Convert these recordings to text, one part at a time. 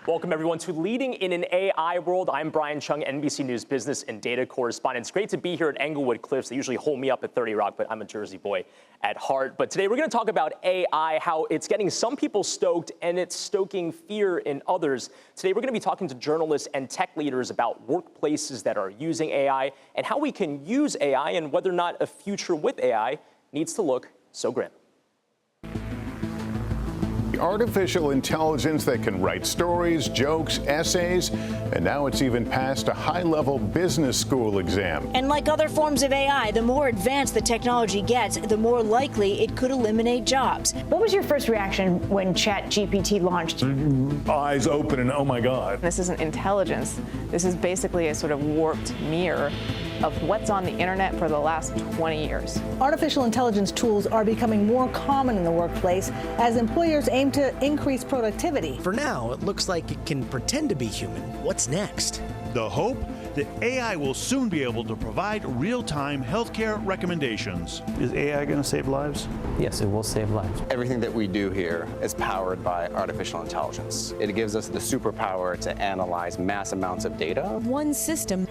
Welcome, everyone, to Leading in an AI World. I'm Brian Chung, NBC News business and data correspondent. It's great to be here at Englewood Cliffs. They usually hold me up at 30 Rock, but I'm a Jersey boy at heart. But today we're going to talk about AI, how it's getting some people stoked and it's stoking fear in others. Today we're going to be talking to journalists and tech leaders about workplaces that are using AI and how we can use AI and whether or not a future with AI needs to look so grim. Artificial intelligence that can write stories, jokes, essays, and now it's even passed a high-level business school exam. And like other forms of AI, the more advanced the technology gets, the more likely it could eliminate jobs. What was your first reaction when ChatGPT launched? Eyes open and oh my God. This isn't intelligence. This is basically a sort of warped mirror of what's on the internet for the last 20 years. Artificial intelligence tools are becoming more common in the workplace as employers aim to increase productivity. For now, it looks like it can pretend to be human. What's next? The hope that AI will soon be able to provide real-time healthcare recommendations. Is AI going to save lives? Yes, it will save lives. Everything that we do here is powered by artificial intelligence. It gives us the superpower to analyze mass amounts of data. One system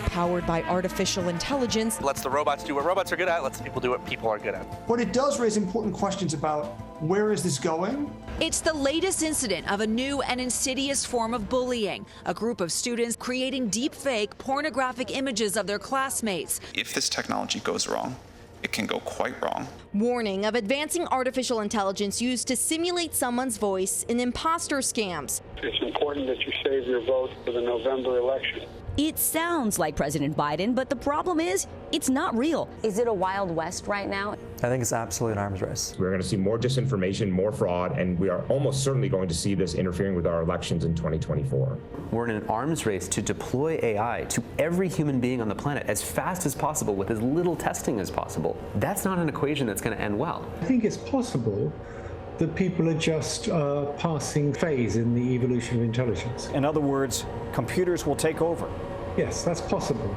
powered by artificial intelligence lets the robots do what robots are good at, lets people do what people are good at. But it does raise important questions about where is this going? It's the latest incident of a new and insidious form of bullying. A group of students creating deepfake pornographic images of their classmates. If this technology goes wrong, it can go quite wrong. Warning of advancing artificial intelligence used to simulate someone's voice in imposter scams. It's important that you save your vote for the November election. It sounds like President Biden, but the problem is, it's not real. Is it a Wild West right now? I think it's absolutely an arms race. We're going to see more disinformation, more fraud, and we are almost certainly going to see this interfering with our elections in 2024. We're in an arms race to deploy AI to every human being on the planet as fast as possible with as little testing as possible. That's not an equation that's going to end well. I think it's possible that people are just passing phase in the evolution of intelligence. In other words, computers will take over. Yes, that's possible.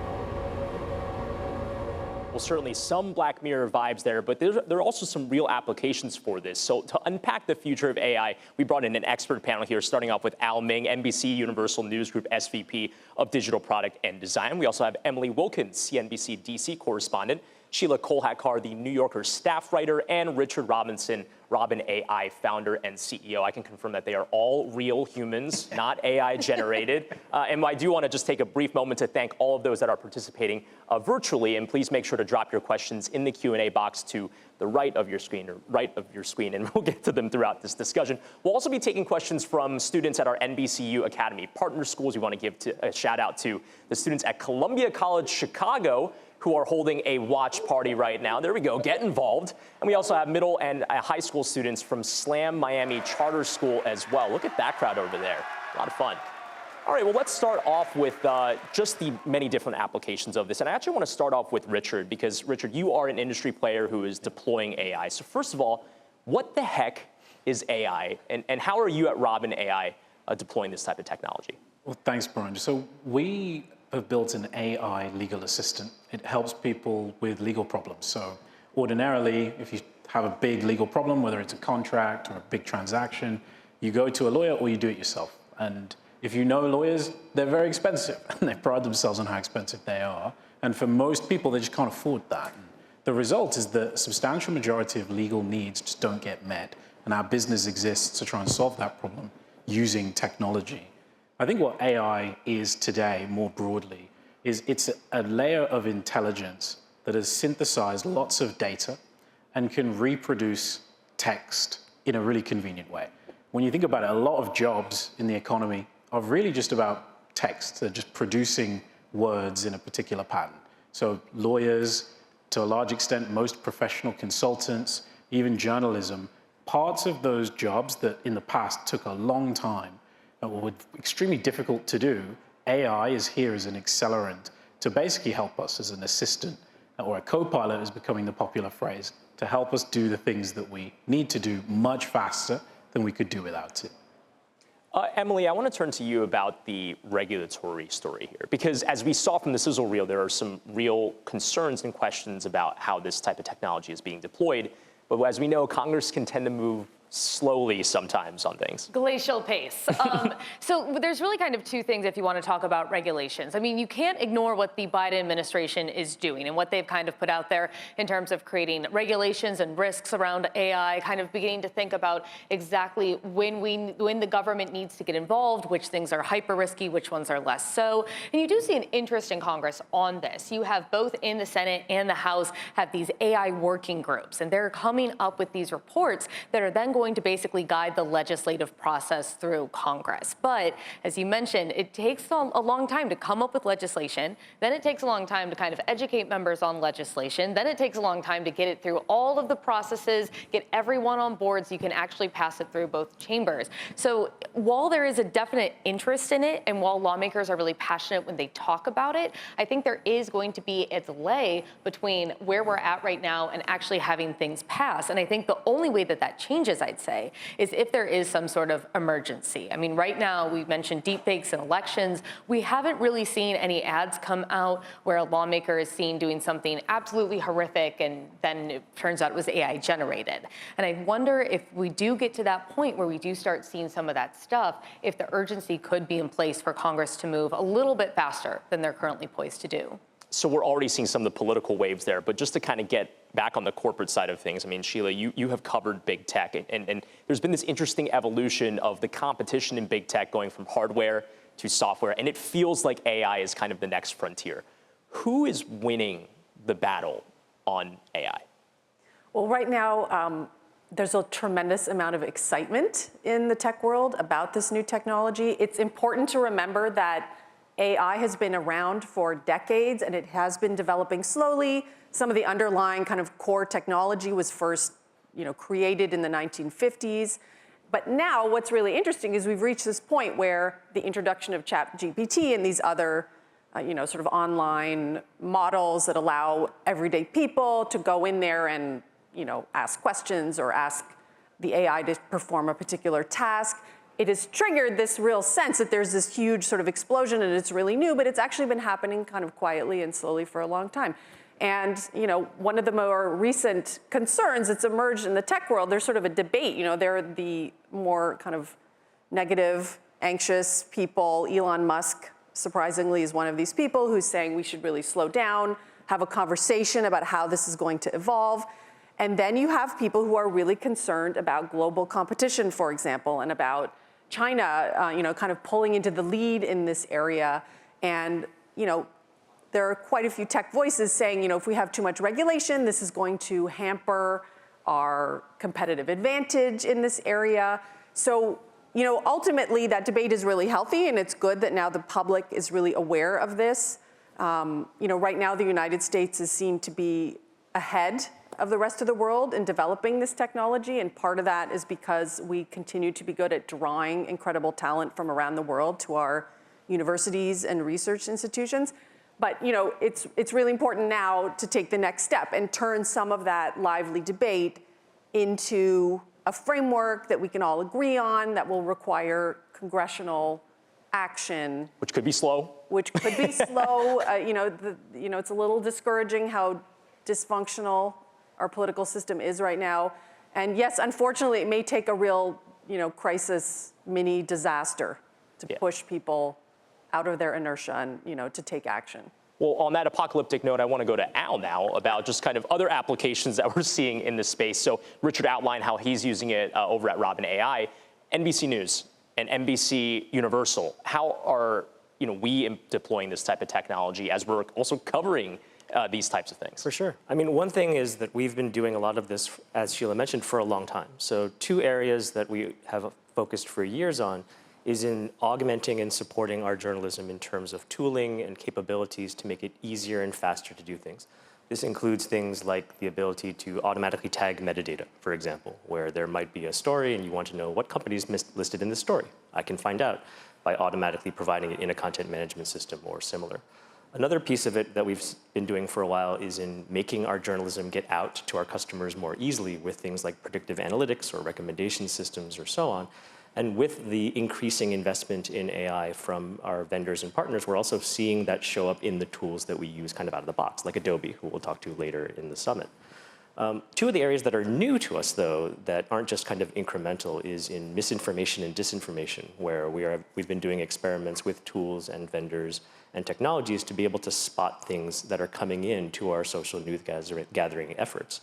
Well, certainly some Black Mirror vibes there, but there are also some real applications for this. So to unpack the future of AI, we brought in an expert panel here, starting off with Al Ming, NBC Universal News Group SVP of Digital Product and Design. We also have Emily Wilkins, CNBC DC correspondent, Sheila Kolhatkar, the New Yorker staff writer, and Richard Robinson, Robin AI founder and CEO. I can confirm that they are all real humans, not AI generated. And I do want to just take a brief moment to thank all of those that are participating virtually. And please make sure to drop your questions in the Q&A box to the right of your screen, and we'll get to them throughout this discussion. We'll also be taking questions from students at our NBCU Academy partner schools. We want to give a shout out to the students at Columbia College Chicago, who are holding a watch party right now. There we go, get involved. And we also have middle and high school students from Slam Miami Charter School as well. Look at that crowd over there, a lot of fun. All right, well, let's start off with just the many different applications of this. And I actually want to start off with Richard, because Richard, you are an industry player who is deploying AI. So first of all, what the heck is AI? And how are you at Robin AI deploying this type of technology? Well, thanks, Brian. So we have built an AI legal assistant. It helps people with legal problems. So ordinarily, if you have a big legal problem, whether it's a contract or a big transaction, you go to a lawyer or you do it yourself. And if you know lawyers, they're very expensive. And they pride themselves on how expensive they are. And for most people, they just can't afford that. And the result is that a substantial majority of legal needs just don't get met. And our business exists to try and solve that problem using technology. I think what AI is today, more broadly, is it's a layer of intelligence that has synthesized lots of data and can reproduce text in a really convenient way. When you think about it, a lot of jobs in the economy are really just about text. They're just producing words in a particular pattern. So lawyers, to a large extent, most professional consultants, even journalism, parts of those jobs that in the past took a long time were extremely difficult to do, AI is here as an accelerant to basically help us as an assistant, or a co-pilot is becoming the popular phrase, to help us do the things that we need to do much faster than we could do without it. Emily, I want to turn to you about the regulatory story here, because as we saw from the sizzle reel, there are some real concerns and questions about how this type of technology is being deployed. But as we know, Congress can tend to move slowly sometimes on things. Glacial pace. So there's really kind of two things if you want to talk about regulations. I mean, you can't ignore what the Biden administration is doing and what they've kind of put out there in terms of creating regulations and risks around AI, kind of beginning to think about exactly when the government needs to get involved, which things are hyper risky, which ones are less so. And you do see an interest in Congress on this. You have both in the Senate and the House have these AI working groups, and they're coming up with these reports that are then going to basically guide the legislative process through Congress. But as you mentioned, it takes a long time to come up with legislation. Then it takes a long time to kind of educate members on legislation. Then it takes a long time to get it through all of the processes, get everyone on board so you can actually pass it through both chambers. So while there is a definite interest in it, and while lawmakers are really passionate when they talk about it, I think there is going to be a delay between where we're at right now and actually having things pass. And I think the only way that that changes, I'd say, is if there is some sort of emergency. I mean, right now, we mentioned deepfakes in elections. We haven't really seen any ads come out where a lawmaker is seen doing something absolutely horrific and then it turns out it was AI generated. And I wonder if we do get to that point where we do start seeing some of that stuff, if the urgency could be in place for Congress to move a little bit faster than they're currently poised to do. So we're already seeing some of the political waves there, but just to kind of get back on the corporate side of things, I mean, Sheila, you have covered big tech, and there's been this interesting evolution of the competition in big tech going from hardware to software, and it feels like AI is kind of the next frontier. Who is winning the battle on AI? Well, right now, there's a tremendous amount of excitement in the tech world about this new technology. It's important to remember that AI has been around for decades, and it has been developing slowly. Some of the underlying kind of core technology was first, created in the 1950s. But now what's really interesting is we've reached this point where the introduction of ChatGPT and these other, sort of online models that allow everyday people to go in there and, ask questions or ask the AI to perform a particular task. It has triggered this real sense that there's this huge sort of explosion and it's really new, but it's actually been happening kind of quietly and slowly for a long time. And, one of the more recent concerns that's emerged in the tech world, there's sort of a debate. There are the more kind of negative, anxious people. Elon Musk, surprisingly, is one of these people who's saying we should really slow down, have a conversation about how this is going to evolve. And then you have people who are really concerned about global competition, for example, and about China, kind of pulling into the lead in this area. And, there are quite a few tech voices saying, if we have too much regulation, this is going to hamper our competitive advantage in this area. So, ultimately, that debate is really healthy, and it's good that now the public is really aware of this. Right now, the United States is seen to be ahead of the rest of the world in developing this technology, and part of that is because we continue to be good at drawing incredible talent from around the world to our universities and research institutions. But it's really important now to take the next step and turn some of that lively debate into a framework that we can all agree on that will require congressional action. Which could be slow. Which could be slow. It's a little discouraging how dysfunctional our political system is right now. And yes, unfortunately, it may take a real, crisis, mini disaster to push people out of their inertia and, to take action. Well, on that apocalyptic note, I want to go to Al now about just kind of other applications that we're seeing in this space. So Richard outlined how he's using it over at Robin AI. NBC News and NBC Universal, how are we deploying this type of technology as we're also covering these types of things? For sure. I mean, one thing is that we've been doing a lot of this, as Sheila mentioned, for a long time. So two areas that we have focused for years on is in augmenting and supporting our journalism in terms of tooling and capabilities to make it easier and faster to do things. This includes things like the ability to automatically tag metadata, for example, where there might be a story and you want to know what company is listed in the story. I can find out by automatically providing it in a content management system or similar. Another piece of it that we've been doing for a while is in making our journalism get out to our customers more easily with things like predictive analytics or recommendation systems or so on. And with the increasing investment in AI from our vendors and partners, we're also seeing that show up in the tools that we use kind of out of the box, like Adobe, who we'll talk to later in the summit. Two of the areas that are new to us, though, that aren't just kind of incremental, is in misinformation and disinformation, where we've been doing experiments with tools and vendors and technologies to be able to spot things that are coming in to our social news gathering efforts.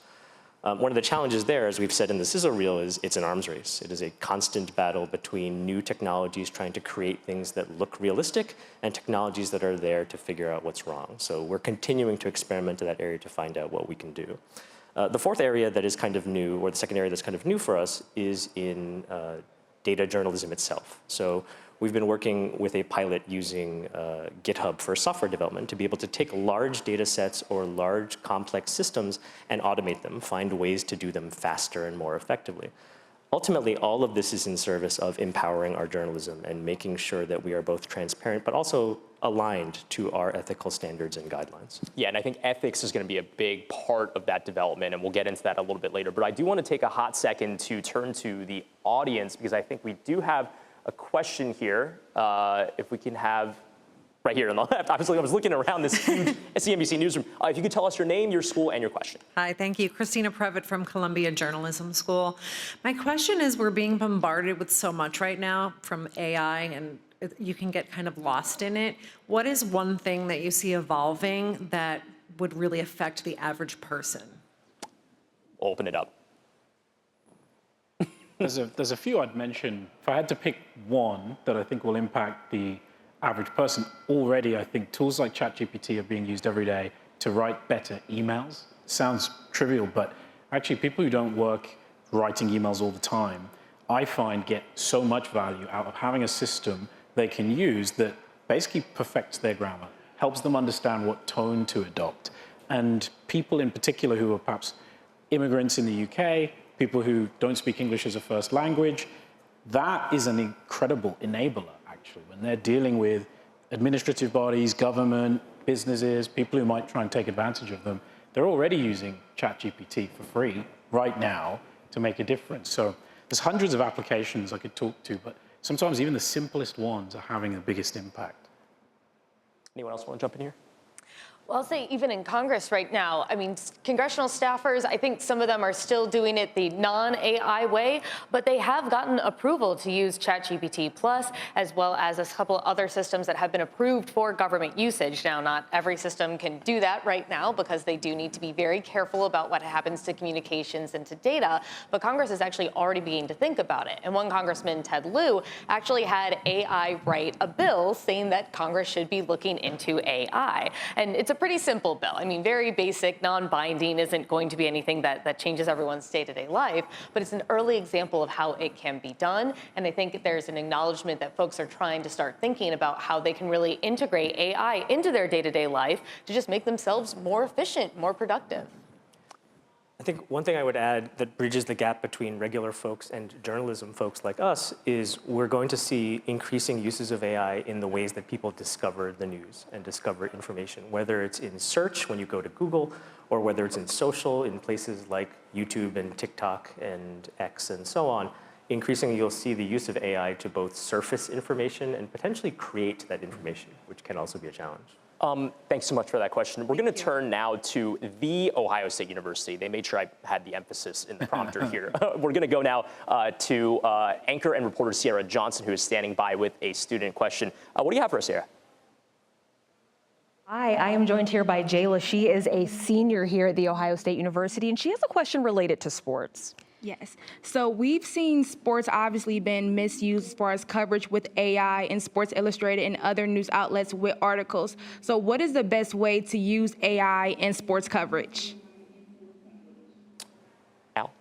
One of the challenges there, as we've said in the sizzle reel, is it's an arms race. It is a constant battle between new technologies trying to create things that look realistic and technologies that are there to figure out what's wrong. So we're continuing to experiment in that area to find out what we can do. The fourth area that is kind of new, or the second area that's kind of new for us, is in data journalism itself. So we've been working with a pilot using GitHub for software development to be able to take large data sets or large complex systems and automate them, find ways to do them faster and more effectively. Ultimately, all of this is in service of empowering our journalism and making sure that we are both transparent but also aligned to our ethical standards and guidelines. Yeah, and I think ethics is going to be a big part of that development, and we'll get into that a little bit later. But I do want to take a hot second to turn to the audience, because I think we do have a question here. If we can have right here on the left. Obviously, I was looking around this huge NBC newsroom. If you could tell us your name, your school, and your question. Hi, thank you. Christina Previtt from Columbia Journalism School. My question is, we're being bombarded with so much right now from AI, and you can get kind of lost in it. What is one thing that you see evolving that would really affect the average person? Open it up. There's a few I'd mention. If I had to pick one that I think will impact the average person, already I think tools like ChatGPT are being used every day to write better emails. Sounds trivial, but actually people who don't work writing emails all the time, I find get so much value out of having a system they can use that basically perfects their grammar, helps them understand what tone to adopt. And people in particular who are perhaps immigrants in the UK, people who don't speak English as a first language, that is an incredible enabler, actually, when they're dealing with administrative bodies, government, businesses, people who might try and take advantage of them. They're already using ChatGPT for free right now to make a difference. So there's hundreds of applications I could talk to, but sometimes even the simplest ones are having the biggest impact. Anyone else want to jump in here? Well, I'll say even in Congress right now, I mean, congressional staffers, I think some of them are still doing it the non-AI way, but they have gotten approval to use ChatGPT Plus, as well as a couple other systems that have been approved for government usage. Now, not every system can do that right now because they do need to be very careful about what happens to communications and to data, but Congress is actually already beginning to think about it. And one Congressman, Ted Lieu, actually had AI write a bill saying that Congress should be looking into AI. And it's a pretty simple bill. I mean, very basic, non-binding, isn't going to be anything that changes everyone's day-to-day life, but it's an early example of how it can be done. And I think there's an acknowledgement that folks are trying to start thinking about how they can really integrate AI into their day-to-day life to just make themselves more efficient, more productive. I think one thing I would add that bridges the gap between regular folks and journalism folks like us is we're going to see increasing uses of AI in the ways that people discover the news and discover information, whether it's in search when you go to Google, or whether it's in social in places like YouTube and TikTok and X and so on. Increasingly, you'll see the use of AI to both surface information and potentially create that information, which can also be a challenge. Thanks so much for that question. We're going to turn now to the Ohio State University. They made sure I had the emphasis in the prompter here. We're going to go now to anchor and reporter Sierra Johnson, who is standing by with a student question. What do you have for us, Sierra? Hi, I am joined here by Jayla. She is a senior here at The Ohio State University, and she has a question related to sports. Yes. So we've seen sports obviously been misused as far as coverage with AI and Sports Illustrated and other news outlets with articles. So what is the best way to use AI in sports coverage? Al?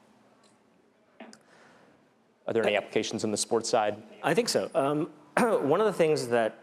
Are there any applications on the sports side? I think so. One of the things that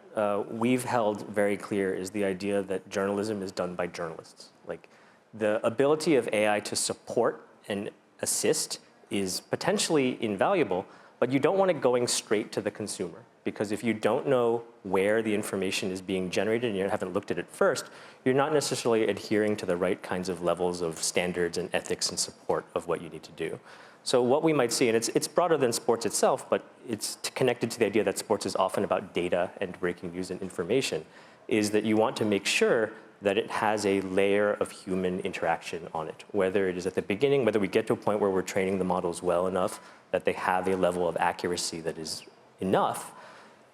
we've held very clear is the idea that journalism is done by journalists. Like the ability of AI to support and assist is potentially invaluable, but you don't want it going straight to the consumer, because if you don't know where the information is being generated and you haven't looked at it first, you're not necessarily adhering to the right kinds of levels of standards and ethics and support of what you need to do. So what we might see, and it's broader than sports itself, but it's connected to the idea that sports is often about data and breaking news and information, is that you want to make sure that it has a layer of human interaction on it, whether it is at the beginning, whether we get to a point where we're training the models well enough that they have a level of accuracy that is enough.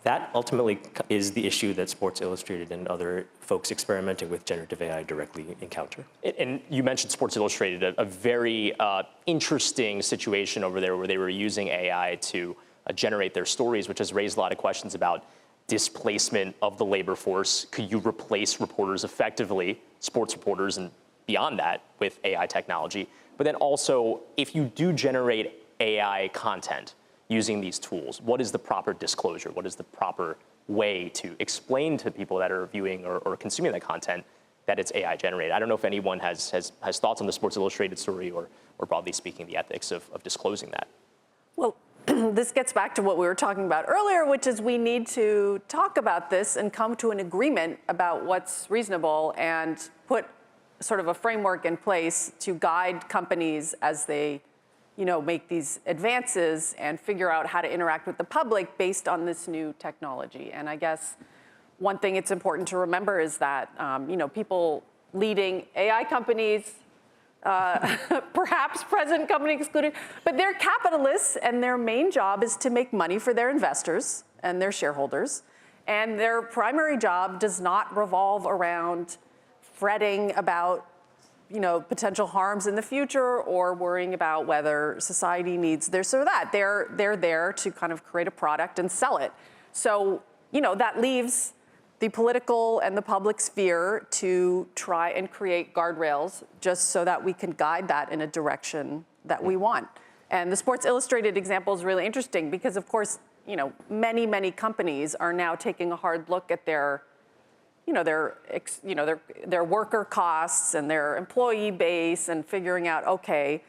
That ultimately is the issue that Sports Illustrated and other folks experimenting with generative AI directly encounter. And you mentioned Sports Illustrated, a very interesting situation over there where they were using AI to generate their stories, which has raised a lot of questions about displacement of the labor force. Could you replace reporters effectively, sports reporters, and beyond that with AI technology? But then also, if you do generate AI content using these tools, what is the proper disclosure? What is the proper way to explain to people that are viewing or consuming that content that it's AI generated? I don't know if anyone has thoughts on the Sports Illustrated story or broadly speaking, the ethics of disclosing that. Well, this gets back to what we were talking about earlier, which is we need to talk about this and come to an agreement about what's reasonable and put sort of a framework in place to guide companies as they make these advances and figure out how to interact with the public based on this new technology. And I guess one thing it's important to remember is that, people leading AI companies, perhaps present company excluded, but they're capitalists and their main job is to make money for their investors and their shareholders. And their primary job does not revolve around fretting about potential harms in the future or worrying about whether society needs this or that. They're there to kind of create a product and sell it. So, that leaves the political and the public sphere to try and create guardrails just so that we can guide that in a direction that we want. And the Sports Illustrated example is really interesting because, of course, many companies are now taking a hard look at their worker costs and their employee base and figuring out, okay,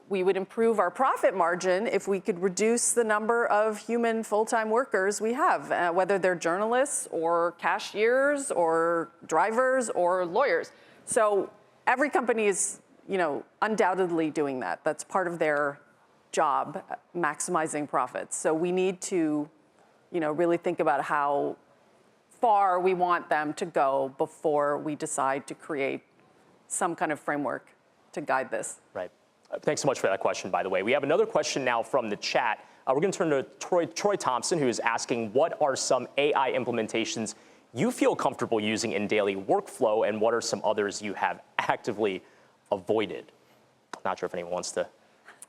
we would improve our profit margin if we could reduce the number of human full-time workers we have, whether they're journalists or cashiers or drivers or lawyers. So every company is, undoubtedly doing that. That's part of their job, maximizing profits. So we need to, really think about how far we want them to go before we decide to create some kind of framework to guide this. Right. Thanks so much for that question, by the way. We have another question now from the chat. We're going to turn to Troy Thompson, who is asking, what are some AI implementations you feel comfortable using in daily workflow, and what are some others you have actively avoided? Not sure if anyone wants to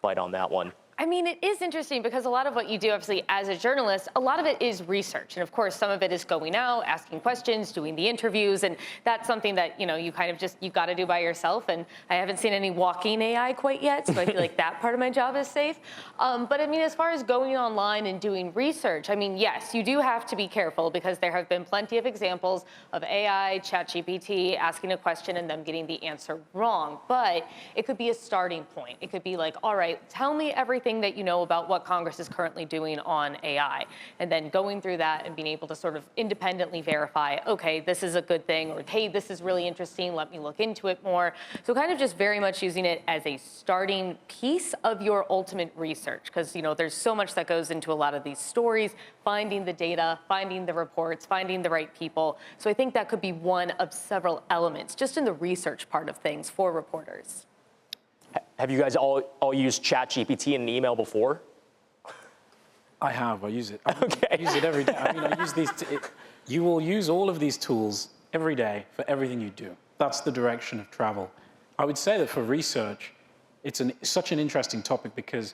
bite on that one. I mean, it is interesting because a lot of what you do, obviously, as a journalist, a lot of it is research. And of course, some of it is going out, asking questions, doing the interviews. And that's something that, you kind of you got to do by yourself. And I haven't seen any walking AI quite yet. So I feel like that part of my job is safe. But I mean, as far as going online and doing research, I mean, yes, you do have to be careful because there have been plenty of examples of AI, ChatGPT, asking a question and them getting the answer wrong. But it could be a starting point. It could be like, all right, tell me everything that you know about what Congress is currently doing on AI, and then going through that and being able to sort of independently verify, okay, this is a good thing, or hey, this is really interesting, let me look into it more. So kind of just very much using it as a starting piece of your ultimate research, because there's so much that goes into a lot of these stories, finding the data, finding the reports, finding the right people. So I think that could be one of several elements just in the research part of things for reporters. Have you guys all used ChatGPT in an email before? I have. I use it. I use it every day. I mean, I use these. You will use all of these tools every day for everything you do. That's the direction of travel. I would say that for research, it's such an interesting topic because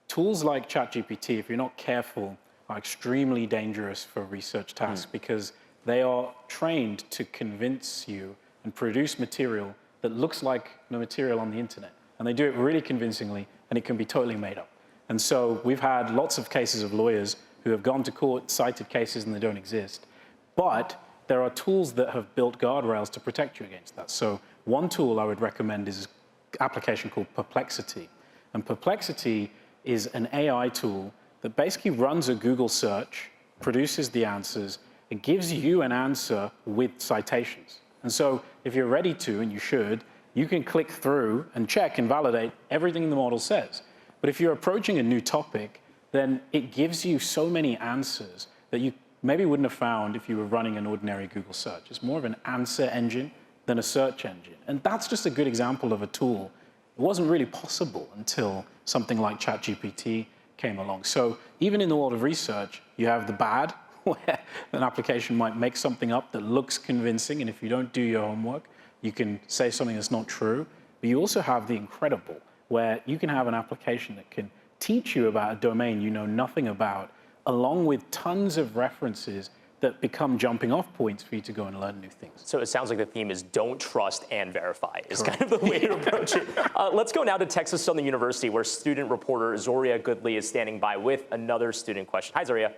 tools like ChatGPT, if you're not careful, are extremely dangerous for research tasks because they are trained to convince you and produce material that looks like the material on the internet. And they do it really convincingly, and it can be totally made up. And so we've had lots of cases of lawyers who have gone to court, cited cases, and they don't exist. But there are tools that have built guardrails to protect you against that. So one tool I would recommend is an application called Perplexity. And Perplexity is an AI tool that basically runs a Google search, produces the answers, and gives you an answer with citations. And so if you're ready to, and you should, you can click through and check and validate everything the model says. But if you're approaching a new topic, then it gives you so many answers that you maybe wouldn't have found if you were running an ordinary Google search. It's more of an answer engine than a search engine. And that's just a good example of a tool. It wasn't really possible until something like ChatGPT came along. So even in the world of research, you have the bad, where an application might make something up that looks convincing, and if you don't do your homework, you can say something that's not true. But you also have the incredible, where you can have an application that can teach you about a domain you know nothing about, along with tons of references that become jumping off points for you to go and learn new things. So it sounds like the theme is don't trust and verify is kind of the way to approach it. Let's go now to Texas Southern University, where student reporter Zoria Goodley is standing by with another student question. Hi, Zoria.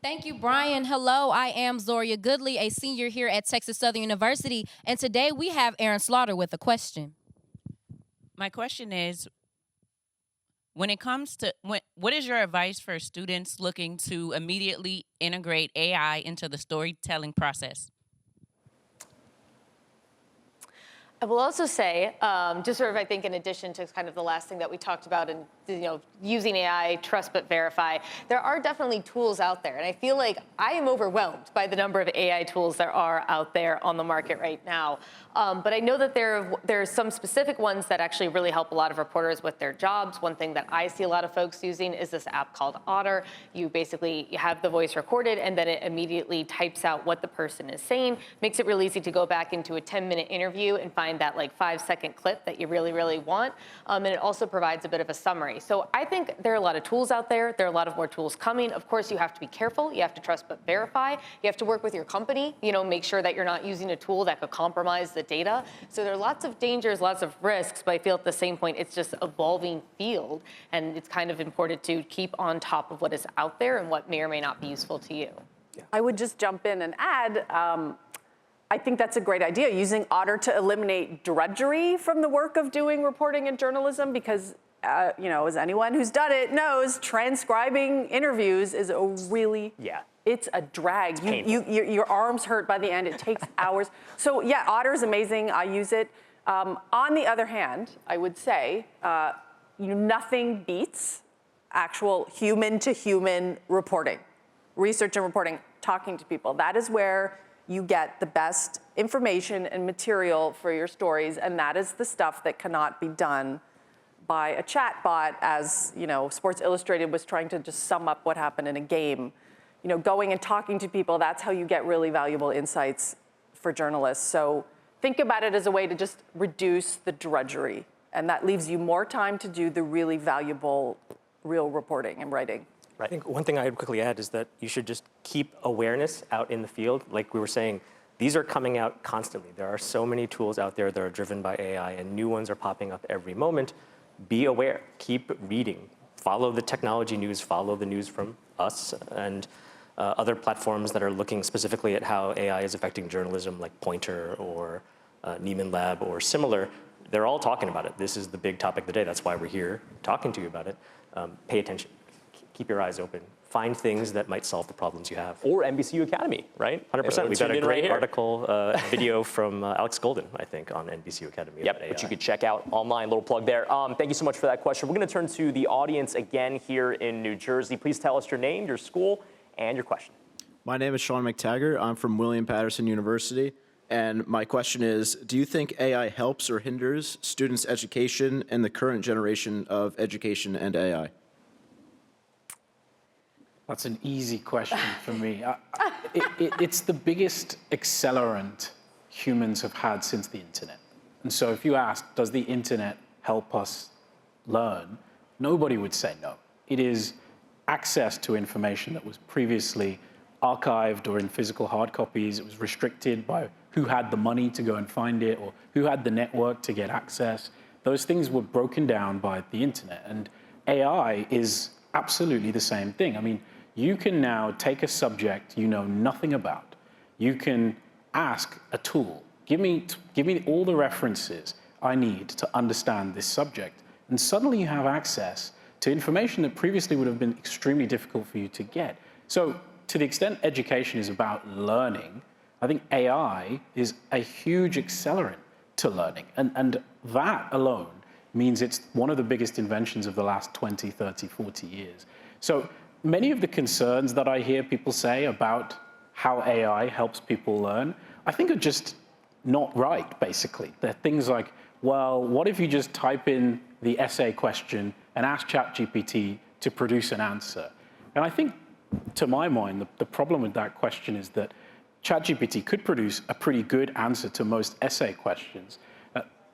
Thank you, Brian. Hello, I am Zoria Goodley, a senior here at Texas Southern University, and today we have Aaron Slaughter with a question. My question is, when it comes to, what is your advice for students looking to immediately integrate AI into the storytelling process? I will also say, just sort of, I think, in addition to kind of the last thing that we talked about and, using AI, trust but verify, there are definitely tools out there. And I feel like I am overwhelmed by the number of AI tools there are out there on the market right now. But I know that there are some specific ones that actually really help a lot of reporters with their jobs. One thing that I see a lot of folks using is this app called Otter. You have the voice recorded, and then it immediately types out what the person is saying. Makes it really easy to go back into a 10-minute interview and find that 5-second clip that you really, really want. And it also provides a bit of a summary. So I think there are a lot of tools out there. There are a lot of more tools coming. Of course, you have to be careful. You have to trust but verify. You have to work with your company, make sure that you're not using a tool that could compromise the data. So there are lots of dangers, lots of risks, but I feel at the same point, it's just evolving field. And it's kind of important to keep on top of what is out there and what may or may not be useful to you. Yeah. I would just jump in and add, I think that's a great idea, using Otter to eliminate drudgery from the work of doing reporting and journalism, because, as anyone who's done it knows, transcribing interviews is a really, it's a drag. Your arms hurt by the end. It takes hours. So yeah, Otter is amazing. I use it. On the other hand, I would say, nothing beats actual human-to-human reporting, research and reporting, talking to people. That is where you get the best information and material for your stories, and that is the stuff that cannot be done by a chat bot, as Sports Illustrated was trying to just sum up what happened in a game. Going and talking to people, that's how you get really valuable insights for journalists. So think about it as a way to just reduce the drudgery, and that leaves you more time to do the really valuable, real reporting and writing. I think one thing I'd quickly add is that you should just keep awareness out in the field. Like we were saying, these are coming out constantly. There are so many tools out there that are driven by AI, and new ones are popping up every moment. Be aware, keep reading, follow the technology news, follow the news from us and other platforms that are looking specifically at how AI is affecting journalism, like Pointer or Neiman Lab or similar. They're all talking about it. This is the big topic of the day. That's why we're here talking to you about it. Pay attention. Keep your eyes open. Find things that might solve the problems you have. Or NBCU Academy, right? 100%. We've got a great article, video from Alex Golden, I think, on NBCU Academy. Yep, which you could check out online. Little plug there. Thank you so much for that question. We're going to turn to the audience again here in New Jersey. Please tell us your name, your school, and your question. My name is Sean McTaggart. I'm from William Patterson University. And my question is, do you think AI helps or hinders students' education and the current generation of education and AI? That's an easy question for me. It's the biggest accelerant humans have had since the internet. And so if you ask, does the internet help us learn? Nobody would say no. It is access to information that was previously archived or in physical hard copies. It was restricted by who had the money to go and find it or who had the network to get access. Those things were broken down by the internet. And AI is absolutely the same thing. I mean, you can now take a subject you know nothing about. You can ask a tool, give me all the references I need to understand this subject. And suddenly you have access to information that previously would have been extremely difficult for you to get. So to the extent education is about learning, I think AI is a huge accelerant to learning. And that alone means it's one of the biggest inventions of the last 20, 30, 40 years. So many of the concerns that I hear people say about how AI helps people learn, I think are just not right, basically. They're things like, well, what if you just type in the essay question and ask ChatGPT to produce an answer? And I think, to my mind, the problem with that question is that ChatGPT could produce a pretty good answer to most essay questions,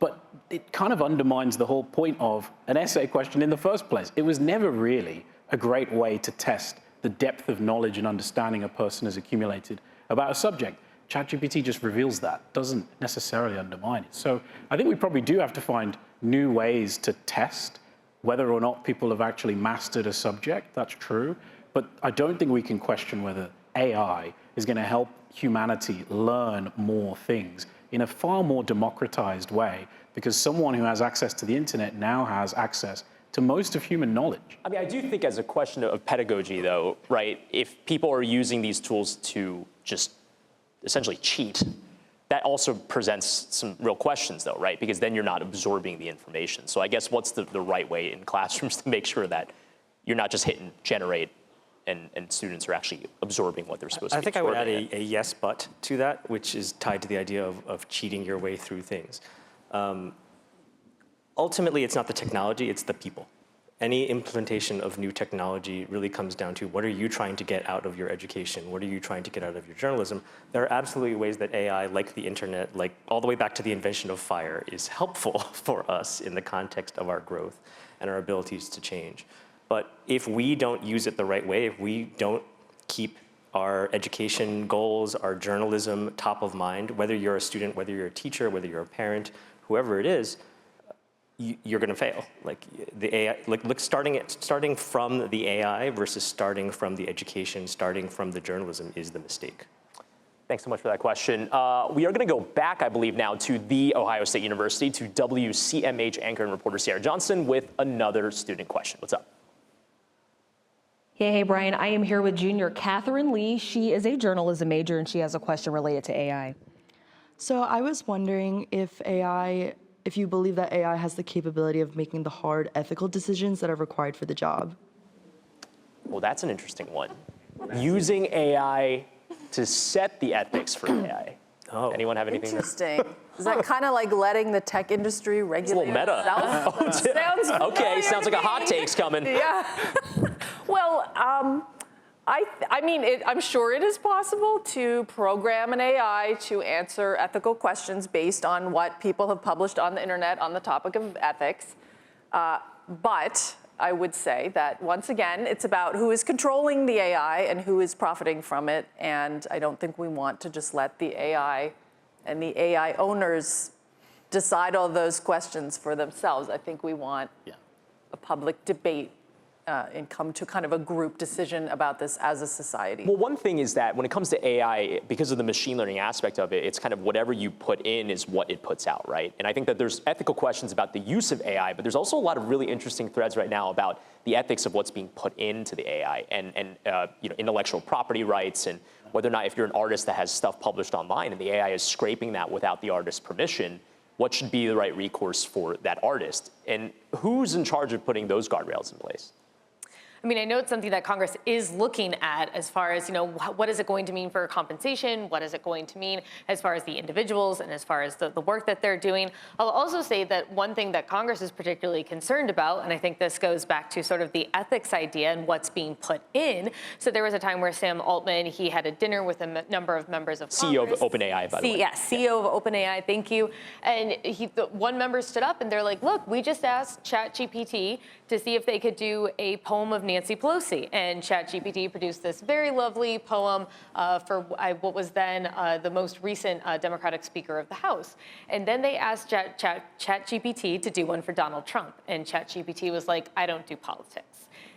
but it kind of undermines the whole point of an essay question in the first place. It was never really a great way to test the depth of knowledge and understanding a person has accumulated about a subject. ChatGPT just reveals that, doesn't necessarily undermine it. So I think we probably do have to find new ways to test whether or not people have actually mastered a subject. That's true. But I don't think we can question whether AI is going to help humanity learn more things in a far more democratized way, because someone who has access to the internet now has access to most of human knowledge. I mean, I do think as a question of pedagogy, though, right, if people are using these tools to just essentially cheat, that also presents some real questions, though, right? Because then you're not absorbing the information. So I guess what's the right way in classrooms to make sure that you're not just hitting generate and students are actually absorbing what they're supposed to be I think I would add absorbing? a yes but to that, which is tied to the idea of cheating your way through things. Ultimately, it's not the technology, it's the people. Any implementation of new technology really comes down to what are you trying to get out of your education? What are you trying to get out of your journalism? There are absolutely ways that AI, like the internet, like all the way back to the invention of fire, is helpful for us in the context of our growth and our abilities to change. But if we don't use it the right way, if we don't keep our education goals, our journalism top of mind, whether you're a student, whether you're a teacher, whether you're a parent, whoever it is, you're going to fail. Like the AI, like starting from the AI versus starting from the education, starting from the journalism is the mistake. Thanks so much for that question. We are going to go back, I believe, now to The Ohio State University, to WCMH anchor and reporter Sarah Johnson with another student question. What's up? Hey, Brian. I am here with junior Catherine Lee. She is a journalism major, and she has a question related to AI. So I was wondering if you believe that AI has the capability of making the hard ethical decisions that are required for the job. Well, that's an interesting one. Using AI to set the ethics for AI. Oh. Anyone have anything? Interesting. Is that kind of like letting the tech industry regulate itself? Sounds okay, sounds like a hot take's coming. Yeah. Well, I mean, I'm sure it is possible to program an AI to answer ethical questions based on what people have published on the internet on the topic of ethics. But I would say that, once again, it's about who is controlling the AI and who is profiting from it. And I don't think we want to just let the AI and the AI owners decide all those questions for themselves. I think we want a public debate and come to kind of a group decision about this as a society. Well, one thing is that when it comes to AI, because of the machine learning aspect of it, it's kind of whatever you put in is what it puts out, right? And I think that there's ethical questions about the use of AI, but there's also a lot of really interesting threads right now about the ethics of what's being put into the AI and you know, intellectual property rights, and whether or not if you're an artist that has stuff published online and the AI is scraping that without the artist's permission, what should be the right recourse for that artist? And who's in charge of putting those guardrails in place? I mean, I know it's something that Congress is looking at as far as, you know, what is it going to mean for compensation? What is it going to mean as far as the individuals and as far as the work that they're doing? I'll also say that one thing that Congress is particularly concerned about, and I think this goes back to sort of the ethics idea and what's being put in. So there was a time where Sam Altman, he had a dinner with a number of members of Congress. CEO of OpenAI, by the way. Yes, CEO of OpenAI, thank you. And one member stood up and they're like, look, we just asked ChatGPT to see if they could do a poem of Nancy Pelosi. And ChatGPT produced this very lovely poem for what was then the most recent Democratic Speaker of the House. And then they asked ChatGPT to do one for Donald Trump. And ChatGPT was like, I don't do politics.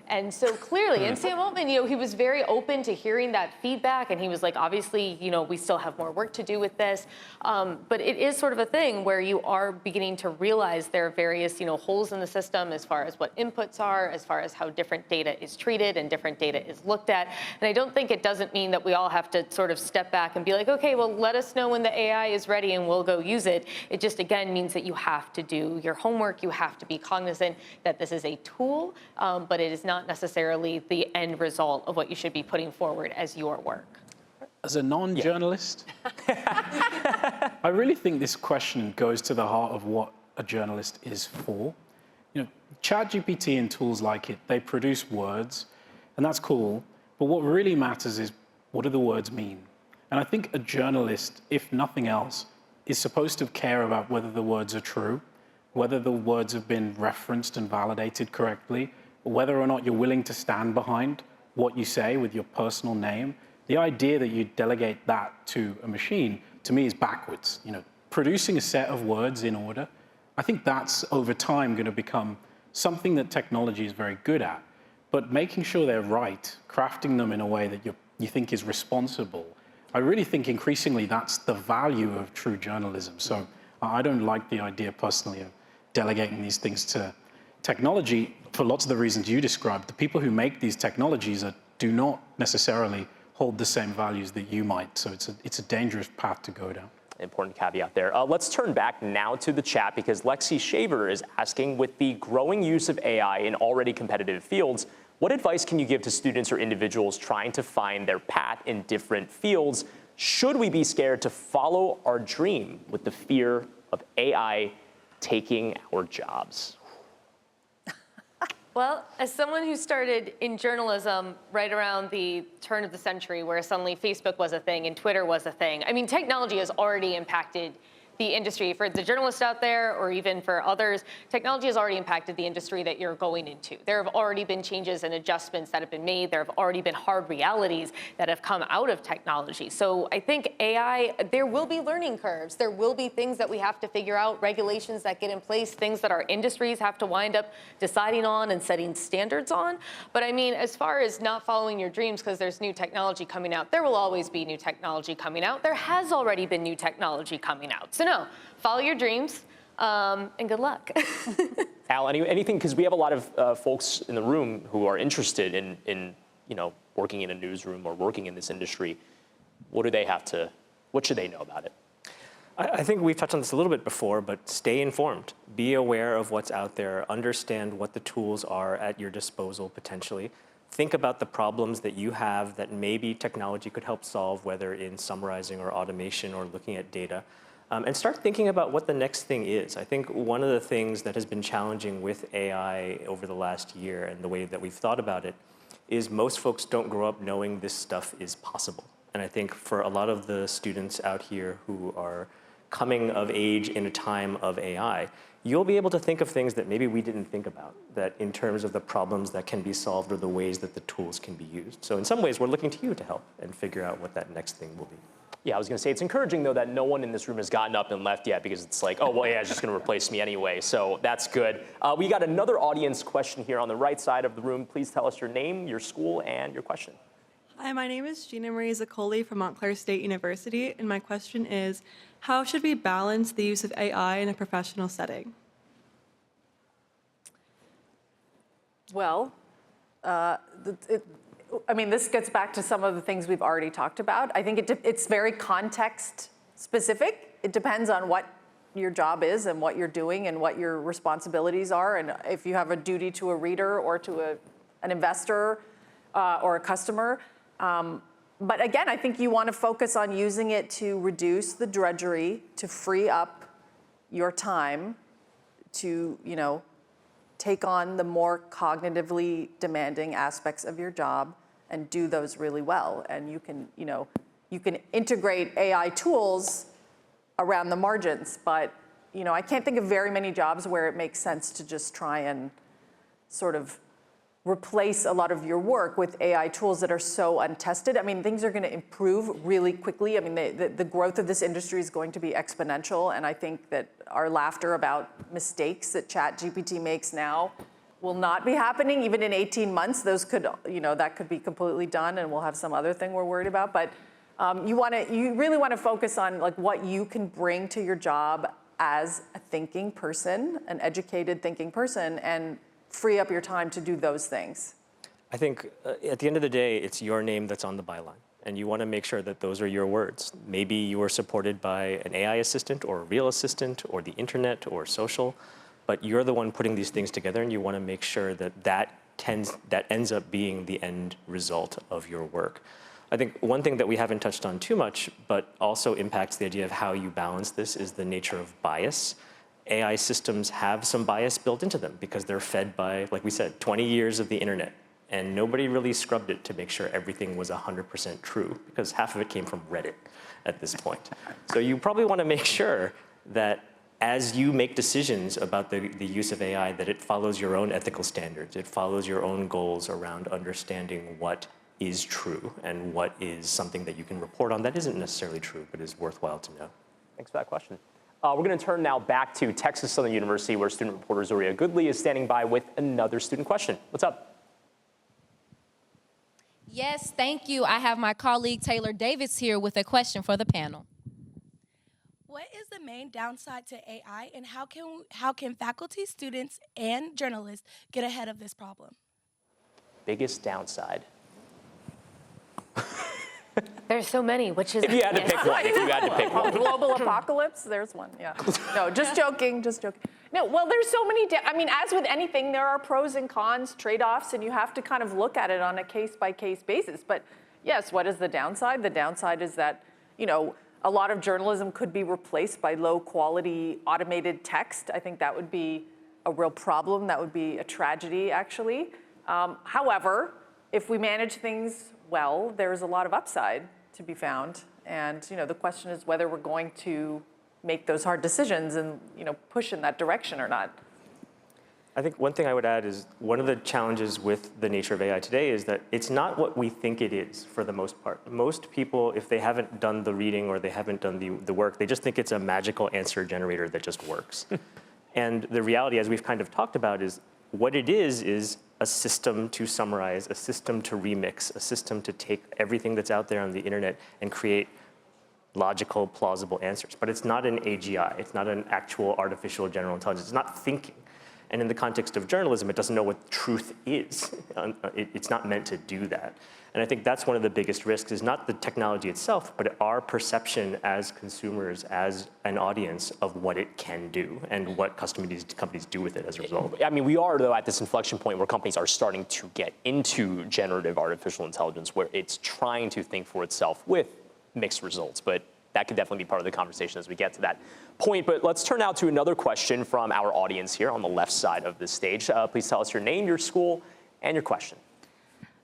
And so clearly, and Sam Altman, you know, he was very open to hearing that feedback, and he was like, obviously, you know, we still have more work to do with this. But it is sort of a thing where you are beginning to realize there are various, you know, holes in the system as far as what inputs are, as far as how different data is treated and different data is looked at. And I don't think it doesn't mean that we all have to sort of step back and be like, okay, well, let us know when the AI is ready and we'll go use it. It just, again, means that you have to do your homework. You have to be cognizant that this is a tool, but it is not not necessarily the end result of what you should be putting forward as your work? As a non-journalist, I really think this question goes to the heart of what a journalist is for. You know, ChatGPT and tools like it, they produce words, and that's cool. But what really matters is, what do the words mean? And I think a journalist, if nothing else, is supposed to care about whether the words are true, whether the words have been referenced and validated correctly, or whether or not you're willing to stand behind what you say with your personal name. The idea that you delegate that to a machine, to me, is backwards. You know, producing a set of words in order, I think that's over time going to become something that technology is very good at. But making sure they're right, crafting them in a way that you think is responsible, I really think increasingly that's the value of true journalism. So I don't like the idea personally of delegating these things to technology for lots of the reasons you described. The people who make these technologies do not necessarily hold the same values that you might. So it's a dangerous path to go down. Important caveat there. Let's turn back now to the chat, because Lexi Shaver is asking, with the growing use of AI in already competitive fields, what advice can you give to students or individuals trying to find their path in different fields? Should we be scared to follow our dream with the fear of AI taking our jobs? Well, as someone who started in journalism right around the turn of the century, where suddenly Facebook was a thing and Twitter was a thing, I mean, technology has already impacted the industry. For the journalists out there, or even for others, technology has already impacted the industry that you're going into. There have already been changes and adjustments that have been made. There have already been hard realities that have come out of technology. So I think AI, there will be learning curves. There will be things that we have to figure out, regulations that get in place, things that our industries have to wind up deciding on and setting standards on. But I mean, as far as not following your dreams because there's new technology coming out, there will always be new technology coming out. There has already been new technology coming out. So no, follow your dreams, and good luck. Al, anything, because we have a lot of folks in the room who are interested in working in a newsroom or working in this industry. What should they know about it? I think we've touched on this a little bit before, but stay informed. Be aware of what's out there. Understand what the tools are at your disposal, potentially. Think about the problems that you have that maybe technology could help solve, whether in summarizing or automation or looking at data. And start thinking about what the next thing is. I think one of the things that has been challenging with AI over the last year and the way that we've thought about it is most folks don't grow up knowing this stuff is possible. And I think for a lot of the students out here who are coming of age in a time of AI, you'll be able to think of things that maybe we didn't think about, that in terms of the problems that can be solved or the ways that the tools can be used. So in some ways, we're looking to you to help and figure out what that next thing will be. Yeah, I was going to say, it's encouraging, though, that no one in this room has gotten up and left yet, because it's like, oh, well, yeah, it's just going to replace me anyway. So that's good. We got another audience question here on the right side of the room. Please tell us your name, your school, and your question. Hi, my name is Gina Marie Zaccoli from Montclair State University, and my question is, how should we balance the use of AI in a professional setting? Well, this gets back to some of the things we've already talked about. I think it's very context specific. It depends on what your job is and what you're doing and what your responsibilities are, and if you have a duty to a reader or to an investor or a customer. But again, I think you want to focus on using it to reduce the drudgery, to free up your time to, take on the more cognitively demanding aspects of your job and do those really well. And you can integrate AI tools around the margins, but I can't think of very many jobs where it makes sense to just try and sort of replace a lot of your work with AI tools that are so untested. I mean, things are going to improve really quickly. I mean, the growth of this industry is going to be exponential, and I think that our laughter about mistakes that ChatGPT makes now will not be happening even in 18 months. Those could, that could be completely done, and we'll have some other thing we're worried about. But you really want to focus on like what you can bring to your job as a thinking person, an educated thinking person, and free up your time to do those things. I think at the end of the day, it's your name that's on the byline, and you want to make sure that those are your words. Maybe you are supported by an AI assistant or a real assistant or the internet or social, but you're the one putting these things together, and you want to make sure that that ends up being the end result of your work. I think one thing that we haven't touched on too much, but also impacts the idea of how you balance this, is the nature of bias. AI systems have some bias built into them because they're fed by, like we said, 20 years of the internet. And nobody really scrubbed it to make sure everything was 100% true, because half of it came from Reddit at this point. So you probably want to make sure that as you make decisions about the use of AI, that it follows your own ethical standards, it follows your own goals around understanding what is true and what is something that you can report on that isn't necessarily true, but is worthwhile to know. Thanks for that question. We're going to turn now back to Texas Southern University, where student reporter Zoria Goodley is standing by with another student question. What's up? Yes, thank you. I have my colleague Taylor Davis here with a question for the panel. What is the main downside to AI, and how can faculty, students, and journalists get ahead of this problem? Biggest downside. There's so many, which is... If you had to pick one, if you had to pick one. Global apocalypse, there's one, yeah. No, just joking, just joking. No, well, there's so many, I mean, as with anything, there are pros and cons, trade-offs, and you have to kind of look at it on a case-by-case basis. But yes, what is the downside? The downside is that, you know, a lot of journalism could be replaced by low-quality automated text. I think that would be a real problem. That would be a tragedy, actually. However, if we manage things well, there's a lot of upside to be found. And, you know, the question is whether we're going to make those hard decisions and, you know, push in that direction or not. I think one thing I would add is one of the challenges with the nature of AI today is that it's not what we think it is for the most part. Most people, if they haven't done the reading or they haven't done the work, they just think it's a magical answer generator that just works. And the reality, as we've kind of talked about, is what it is a system to summarize, a system to remix, a system to take everything that's out there on the internet and create logical, plausible answers. But it's not an AGI. It's not an actual artificial general intelligence. It's not thinking. And in the context of journalism, it doesn't know what truth is. It's not meant to do that. And I think that's one of the biggest risks, is not the technology itself, but our perception as consumers, as an audience, of what it can do and what companies do with it as a result. I mean, we are, though, at this inflection point where companies are starting to get into generative artificial intelligence, where it's trying to think for itself with mixed results. But that could definitely be part of the conversation as we get to that point. But let's turn now to another question from our audience here on the left side of the stage. Please tell us your name, your school, and your question.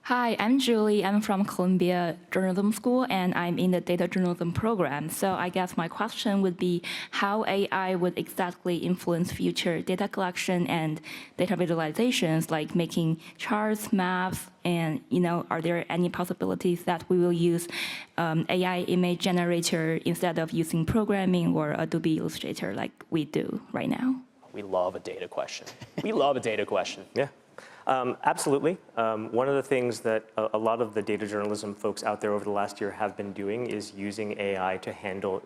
Hi, I'm Julie. I'm from Columbia Journalism School, and I'm in the data journalism program. So I guess my question would be how AI would exactly influence future data collection and data visualizations, like making charts, maps, and, you know, are there any possibilities that we will use AI image generator instead of using programming or Adobe Illustrator like we do right now? We love a data question. We love a data question. Yeah. Absolutely. One of the things that a lot of the data journalism folks out there over the last year have been doing is using AI to handle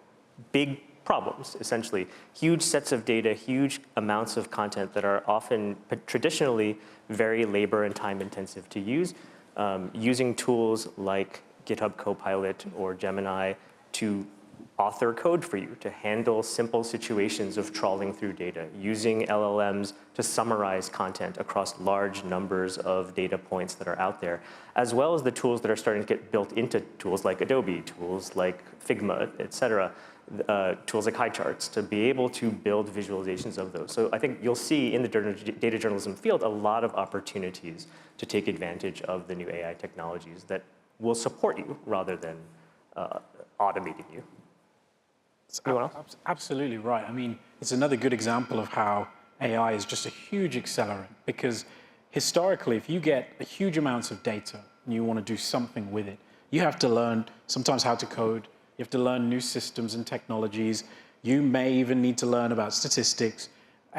big problems, essentially. Huge sets of data, huge amounts of content that are often traditionally very labor and time intensive to use, using tools like GitHub Copilot or Gemini to author code for you, to handle simple situations of trawling through data, using LLMs to summarize content across large numbers of data points that are out there, as well as the tools that are starting to get built into tools like Adobe, tools like Figma, et cetera, tools like HighCharts, to be able to build visualizations of those. So I think you'll see in the data journalism field a lot of opportunities to take advantage of the new AI technologies that will support you rather than automating you. Absolutely right. I mean, it's another good example of how AI is just a huge accelerant, because historically, if you get a huge amounts of data and you want to do something with it, you have to learn sometimes how to code. You have to learn new systems and technologies. You may even need to learn about statistics.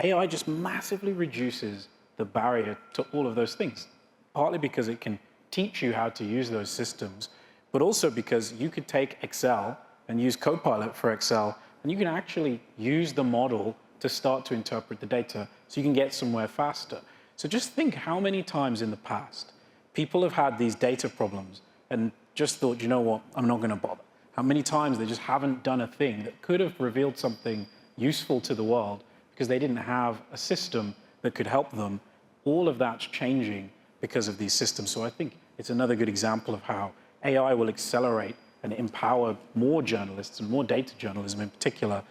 AI just massively reduces the barrier to all of those things, partly because it can teach you how to use those systems, but also because you could take Excel and use Copilot for Excel, and you can actually use the model to start to interpret the data so you can get somewhere faster. So just think how many times in the past people have had these data problems and just thought, you know what, I'm not going to bother. How many times they just haven't done a thing that could have revealed something useful to the world because they didn't have a system that could help them. All of that's changing because of these systems. So I think it's another good example of how AI will accelerate and empower more journalists and more data journalism in particular,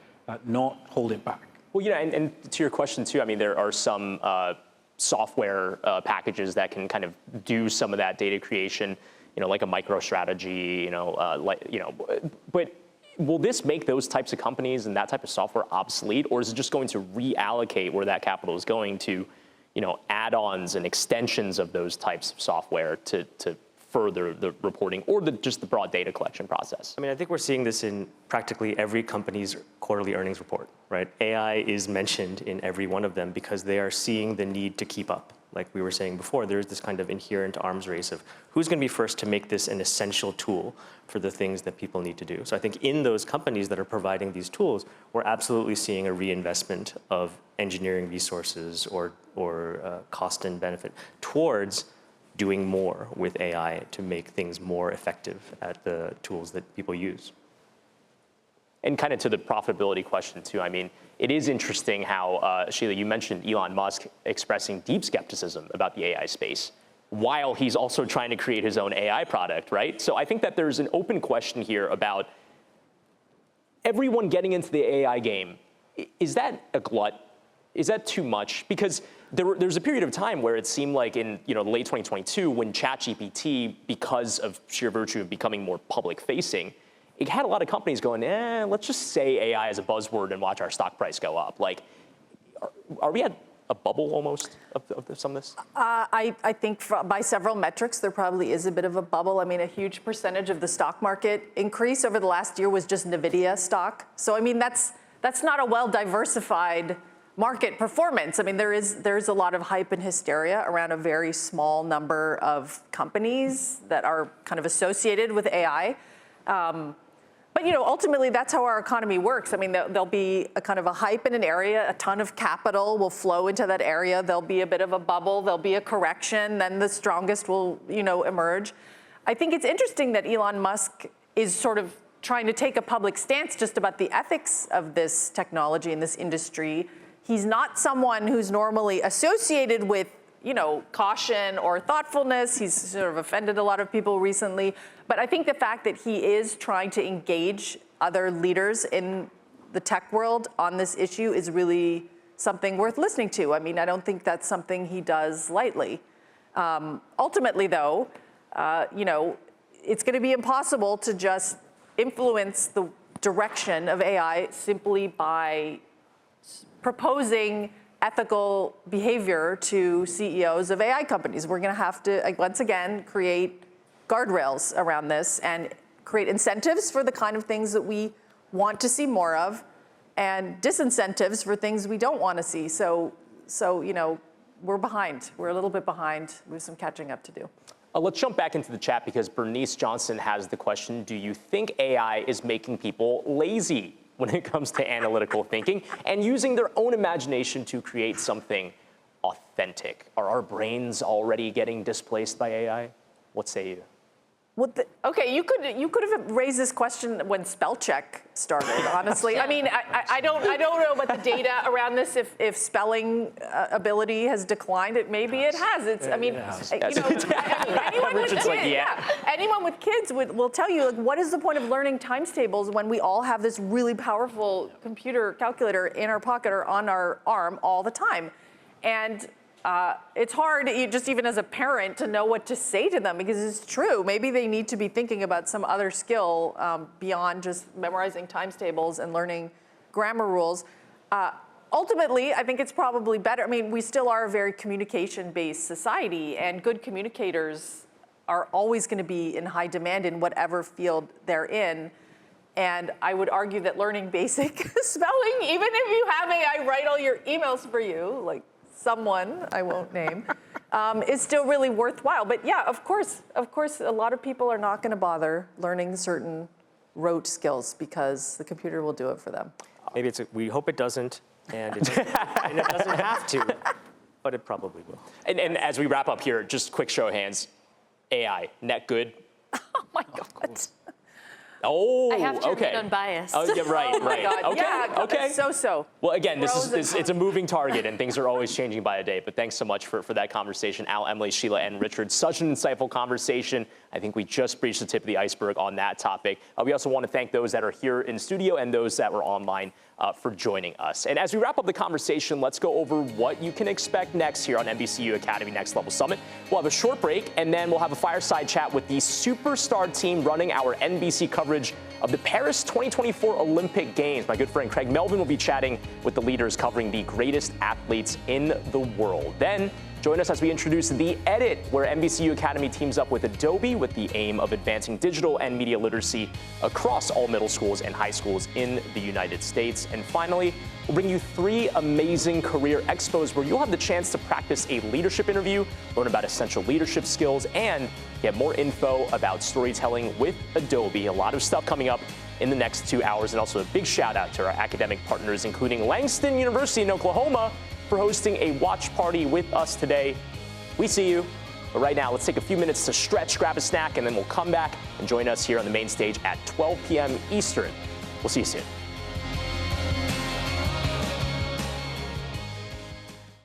not hold it back. Well, and to your question too, I mean, there are some software packages that can kind of do some of that data creation, like a MicroStrategy, but will this make those types of companies and that type of software obsolete, or is it just going to reallocate where that capital is going to, add-ons and extensions of those types of software to further the reporting or just the broad data collection process? I mean, I think we're seeing this in practically every company's quarterly earnings report, right? AI is mentioned in every one of them because they are seeing the need to keep up. Like we were saying before, there's this kind of inherent arms race of who's going to be first to make this an essential tool for the things that people need to do. So I think in those companies that are providing these tools, we're absolutely seeing a reinvestment of engineering resources or cost and benefit towards doing more with AI to make things more effective at the tools that people use. And kind of to the profitability question too, I mean, it is interesting how, Sheila, you mentioned Elon Musk expressing deep skepticism about the AI space while he's also trying to create his own AI product, right? So I think that there's an open question here about everyone getting into the AI game. Is that a glut? Is that too much? Because there's a period of time where it seemed like in late 2022 when ChatGPT, because of sheer virtue of becoming more public facing, it had a lot of companies going, let's just say AI is a buzzword and watch our stock price go up. Like, are we at a bubble almost of some of this? I think by several metrics, there probably is a bit of a bubble. I mean, a huge percentage of the stock market increase over the last year was just NVIDIA stock. So, I mean, that's not a well-diversified market performance. I mean, there's a lot of hype and hysteria around a very small number of companies that are kind of associated with AI. But ultimately, that's how our economy works. I mean, there'll be a kind of a hype in an area, a ton of capital will flow into that area. There'll be a bit of a bubble, there'll be a correction, then the strongest will, emerge. I think it's interesting that Elon Musk is sort of trying to take a public stance just about the ethics of this technology and this industry. He's not someone who's normally associated with caution or thoughtfulness. He's sort of offended a lot of people recently. But I think the fact that he is trying to engage other leaders in the tech world on this issue is really something worth listening to. I mean, I don't think that's something he does lightly. Ultimately, though, it's going to be impossible to just influence the direction of AI simply by proposing ethical behavior to CEOs of AI companies. We're going to have to, once again, create guardrails around this and create incentives for the kind of things that we want to see more of and disincentives for things we don't want to see. So we're behind. We're a little bit behind. We have some catching up to do. Let's jump back into the chat because Bernice Johnson has the question, do you think AI is making people lazy when it comes to analytical thinking and using their own imagination to create something authentic? Are our brains already getting displaced by AI? What say you? Okay, you could have raised this question when spell check started. Honestly, I mean, I don't know about the data around this. If spelling ability has declined, maybe it has. Anyone with kids will tell you, like, what is the point of learning times tables when we all have this really powerful computer calculator in our pocket or on our arm all the time, and it's hard, just even as a parent, to know what to say to them because it's true. Maybe they need to be thinking about some other skill beyond just memorizing times tables and learning grammar rules. Ultimately, I think it's probably better. I mean, we still are a very communication-based society, and good communicators are always going to be in high demand in whatever field they're in. And I would argue that learning basic spelling, even if you have AI write all your emails for you, like someone I won't name, is still really worthwhile. But yeah, of course, a lot of people are not going to bother learning certain rote skills because the computer will do it for them. Maybe we hope it doesn't, and it doesn't have to, but it probably will. And as we wrap up here, just quick show of hands, AI, net good? Oh my God. Oh, I have to okay. remain unbiased. Oh, yeah, right, Oh my right. God. Okay, Yeah, okay. so. Well, again, Pros and it's a moving target, and things are always changing by a day. But thanks so much for that conversation, Al, Emily, Sheila, and Richard. Such an insightful conversation. I think we just breached the tip of the iceberg on that topic. We also want to thank those that are here in studio and those that were online for joining us. And as we wrap up the conversation, let's go over what you can expect next here on NBCU Academy Next Level Summit. We'll have a short break, and then we'll have a fireside chat with the superstar team running our NBC coverage of the Paris 2024 Olympic Games. My good friend Craig Melvin will be chatting with the leaders covering the greatest athletes in the world. Then join us as we introduce The Edit, where NBCU Academy teams up with Adobe with the aim of advancing digital and media literacy across all middle schools and high schools in the United States. And finally, we'll bring you 3 amazing career expos where you'll have the chance to practice a leadership interview, learn about essential leadership skills, and get more info about storytelling with Adobe. A lot of stuff coming up in the next 2 hours. And also a big shout out to our academic partners, including Langston University in Oklahoma, for hosting a watch party with us today. We see you. But right now, let's take a few minutes to stretch, grab a snack, and then we'll come back and join us here on the main stage at 12 p.m. Eastern. We'll see you soon.